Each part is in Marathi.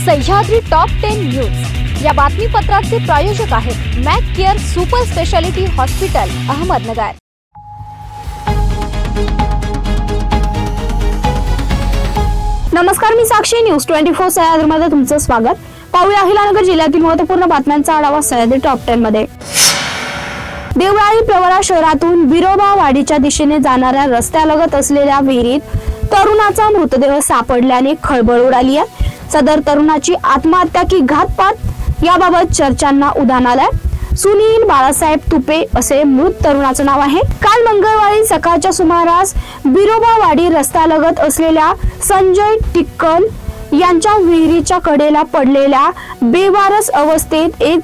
सह्याद्री टॉप 10 न्यूज या बातमीपत्राचे प्रायोजक आहेत Mac Care super speciality hospital Ahmednagar. नमस्कार, मी साक्षी। न्यूज 24 सह्याद्रीमध्ये तुमचं स्वागत। पाहूया अहिलानगर जिल्ह्यातील महत्त्वपूर्ण बातम्यांचा आढावा सह्याद्री टॉप 10 मध्ये। देवळाली प्रवरा शहरातून बिरोबा वाडीच्या दिशेने जाणाऱ्या रस्त्यालगत असलेल्या विहिरीत तरुणाचा मृतदेह सापडल्याने खळबळ उडाली आहे। सदर तरुणाची आत्महत्या की घातपात याबाबत चर्चांना उधाण आलंय। सुनील बाळासाहेब तुपे असे मृत तरुणाचं नाव आहे। काल मंगळवारी सकाळच्या सुमारास बिरोबा वाडी रस्त्यालगत असलेल्या संजय टिक्कल यांच्या विहिरीच्या कडेला पडलेल्या बेवारस अवस्थेत एक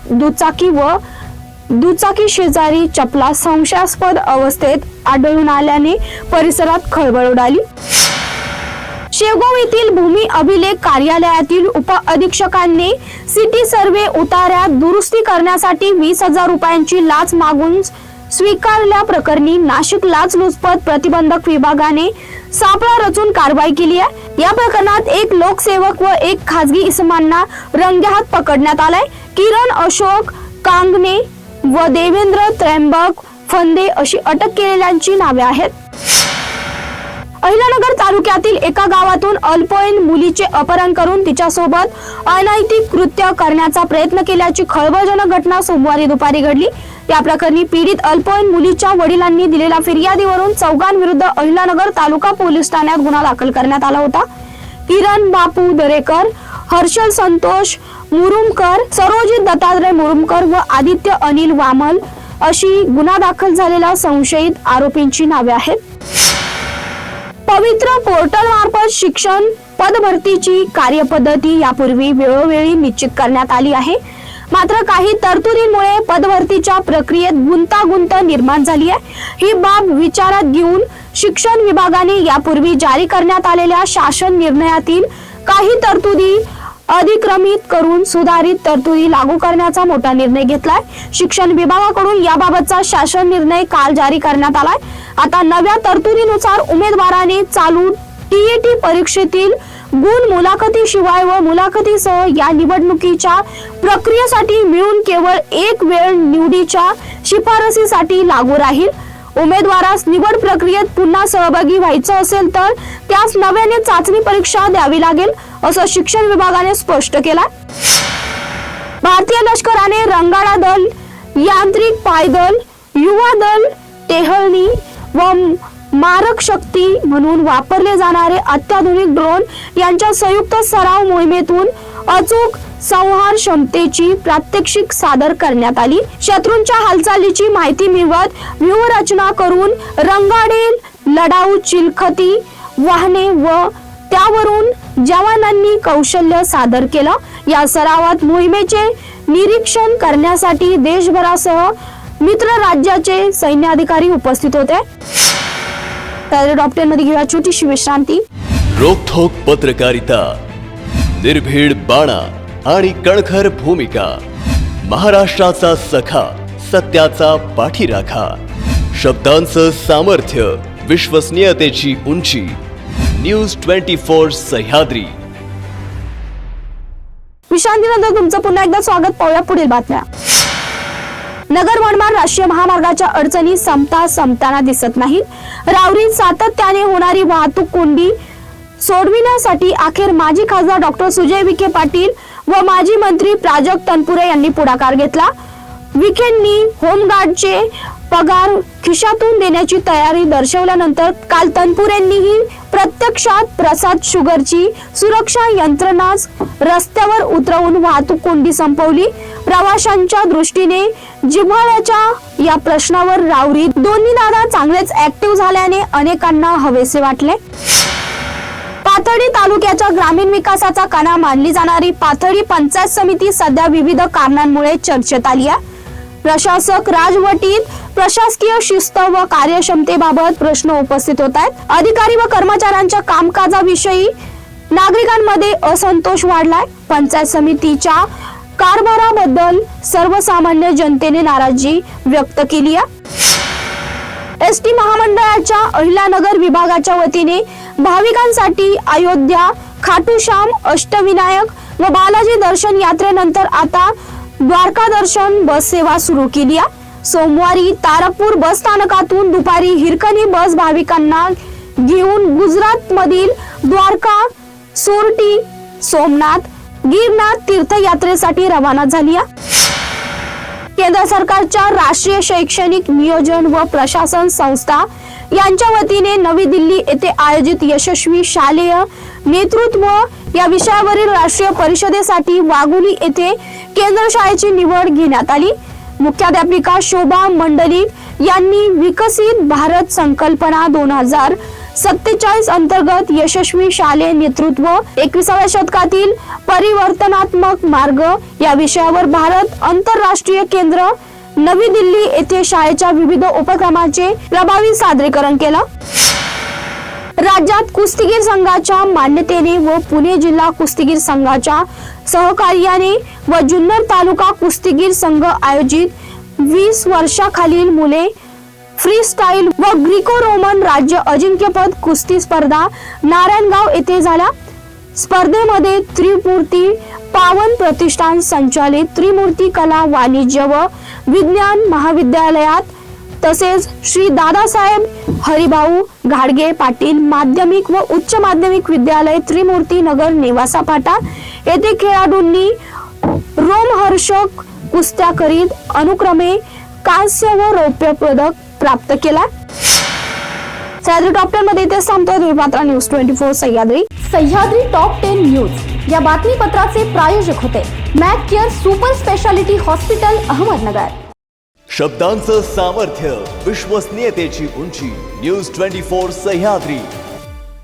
दुचाकी शेजारी चपला संशयास्पद अवस्थेत आढळून आल्याने परिसरात खळबळ उडाली। शेवगाव येथील भूमी अभिलेख कार्यालयातील उप अधीक्षकांनी सिटी सर्वे उतार्यात दुरुस्ती करण्यासाठी 20,000 रुपयांची लाच मागून स्वीकारल्या प्रकरणी नाशिक लाचलुचपत प्रतिबंधक विभागाने सापळा रचून कारवाई केली आहे। या प्रकरणात एक लोकसेवक व एक खासगी इसमांना रंगेहात पकडण्यात आलाय। किरण अशोक कांगणे व देवेंद्र त्र्यंबक फंदे अशी अटक केलेल्यांची नावे आहेत। अहिलानगर तालुक्यातील एका गावातून अल्पवयीन मुलीचे अपहरण करून तिच्यासोबत अनैतिक कृत्य करण्याचा प्रयत्न केल्याची खळबळजनक घटना सोमवारी दुपारी घडली। या प्रकरणी पीडित अल्पवयीन मुलीच्या वडिलांनी दिलेल्या फिर्यादीवरून चौघांविरुद्ध अहिलानगर तालुका पोलीस ठाण्यात गुन्हा दाखल करण्यात आला होता। किरण बापू दरेकर, हर्षल संतोष मुरुमकर, सरोजित दत्तात्रय मुरुमकर व आदित्य अनिल वामल अशी गुन्हा दाखल झालेल्या संशयित आरोपींची नावे आहेत। पवित्र पोर्टल मार्फत शिक्षण पदभरतीची कार्यपद्धती यापूर्वी वेळोवेळी निश्चित करण्यात आली आहे। मात्र काही तरतुदींमुळे पदभरतीच्या प्रक्रियेत गुंतागुंत निर्माण झाली आहे। ही बाब विचारात घेऊन शिक्षण विभागाने यापूर्वी जारी करण्यात आलेल्या शासन निर्णयातील काही तरतुदी अधिक्रमित करून सुधारित तरतुदी लागू करण्याचा मोठा निर्णय घेतलाय। शिक्षण विभागाकडून याबाबतचा शासन निर्णय काल जारी करण्यात आलाय। आता नव्या तरतुदीनुसार उमेदवाराने चालू टीईटी परीक्षेतील गुण मुलाखतीशिवाय व मुलाखतीसह या निवडणुकीच्या प्रक्रियेसाठी मिळून केवळ एक वेळ निवडीच्या शिफारसीसाठी लागू राहील। उमेदवारास निवड प्रक्रियेत पुन्हा सहभागी व्हायचं असेल तर त्यास नव्याने चाचणी परीक्षा द्यावी लागेल, असं शिक्षण विभागाने स्पष्ट केलं। भारतीय लष्कराने रंगाळा दल, यांत्रिक पायदल, युवा दल, टेहळणी व मारक शक्ती म्हणून वापरले जाणारे अत्याधुनिक ड्रोन यांच्या संयुक्त सराव मोहिमेतून अचूक संहार क्षमतेची प्रात्यक्षिक सादर करण्यात आली। शत्रूंच्या हालचालीची माहिती मिळवत व्यूहरचना करून रंगाडे लढाऊ चिलखती वाहने व त्यावरून जवानांनी कौशल्य सादर केलं। या सरावात मोहिमेचे निरीक्षण करण्यासाठी देशभरासह मित्र राज्याचे सैन्य अधिकारी उपस्थित होते। तर टॉप 10 मध्ये घेऊया छोटीशी विश्रांती। रोखोक पत्रकारिता, निर्भीड बाणा आणि कणखर भूमिका, महाराष्ट्राचा सखा, सत्याचा पाठीराखा, शब्दांचं सामर्थ्य, विश्वसनीयतेची उंची, न्यूज 24 सह्याद्री। विश्रांतीनंतर तुमचं पुन्हा एकदा स्वागत। पाहूया पुढील बातम्या। नगर मनमाड राष्ट्रीय महामार्गाच्या अडचणी संपताना दिसत नाहीत। रावरीत सातत्याने होणारी वाहतूक कोंडी सोडविण्यासाठी अखेर माजी खासदार डॉक्टर सुजय विखे पाटील व माजी मंत्री प्राजक्त तनपुरे यांनी पुढाकार घेतला। विखेंनी होमगार्डचे पगार खिशातून देण्याची तयारी दर्शवल्यानंतर काल तनपुरेंनीही प्रत्यक्षात प्रसाद शुगरची सुरक्षा यंत्रणाच रस्त्यावर उतरवून वाहतूक कोंडी संपवली। प्रवाशांच्या दृष्टीने जिव्हाळ्याच्या या प्रश्नावर रावरीत दोन्ही दादा चांगलेच ऍक्टिव्ह झाल्याने अनेकांना हवेसे वाटले। पाथर्डी तालुक्याच्या ग्रामीण विकासाचा कणा मानली जाणारी पाथर्डी पंचायत समिती सध्या विविध कारणांमुळे चर्चेत आली आहे। प्रशासक राजवटीत प्रशासकीय शिस्त व कार्यक्षमतेबाबत प्रश्न उपस्थित होत आहेत। अधिकारी व कर्मचाऱ्यांच्या कामकाजाविषयी नागरिकांमध्ये असंतोष वाढलाय। पंचायत समितीच्या कारभाराबद्दल सर्वसामान्य जनतेने नाराजी व्यक्त केली आहे। एसटी महामंडळाच्या अहिलानगर विभागाच्या वतीने भाविकांसाठी अयोध्या खाटू श्याम अष्टविनायक व बालाजी दर्शन यात्रेनंतर आता द्वारका दर्शन बस सेवा सुरू केली आहे. सोमवारी तारापूर बस स्थानकातून दुपारी हिरकणी बस भाविकांना घेऊन गुजरात मधील द्वारका, सोरटी, सोमनाथ, गिरनार तीर्थयात्रेसाठी रवाना झाली आहे. केंद्र सरकारच्या राष्ट्रीय शैक्षणिक नियोजन व प्रशासन संस्था यांच्या वतीने नवी दिल्ली येथे आयोजित यशस्वी शालेय नेतृत्व या विषयावरील राष्ट्रीय परिषदेसाठी वाघोली येथे केंद्र शाळेची निवड घेण्यात आली. मुख्याध्यापिका शोभा मंडलिक यांनी विकसित भारत संकल्पना 2047 अंतर्गत यशस्वी शालेय नेतृत्व 21व्या शतकातील परिवर्तनात्मक मार्ग या विषयावर भारत आंतरराष्ट्रीय केंद्र नवी दिल्ली येथे शाळेच्या विविध उपक्रमांचे प्रभावी सादरीकरण केलं. राज्यात कुस्तीगीर संघाच्या मान्यतेने व पुणे जिल्हा कुस्तीगीर संघाच्या सहकार्याने व जुन्नर तालुका कुस्तीगीर संघ आयोजित 20 वर्षाखालील मुले फ्री स्टाईल व ग्रीको रोमन राज्य अजिंक्यपद कुस्ती स्पर्धा नारायणगाव येथे झाल्या. स्पर्धेमध्ये त्रिमूर्ती पावन प्रतिष्ठान संचालित त्रिमूर्ती कला वाणिज्य व विज्ञान महाविद्यालयात तसेच श्री दादासाहेब हरिभाऊ घाडगे पाटील माध्यमिक व उच्च माध्यमिक विद्यालय त्रिमूर्ती नगर नेवासा फाटा येथे खेळाडूंनी रोमहर्षक कुस्त्या करीत अनुक्रमे कांस्य व रौप्य पदक प्राप्त केला. सह्याद्री टॉप 10 मध्ये इथे थांबतोय. तुम्ही पाहता न्यूज 24 सह्याद्री टॉप 10 न्यूज या बातमीपत्राचे प्रायोजक होते Mac Care super speciality hospital Ahmednagar. शब्दांचं सामर्थ्य, विश्वसनीयतेची उंची. न्यूज 24 सह्याद्री.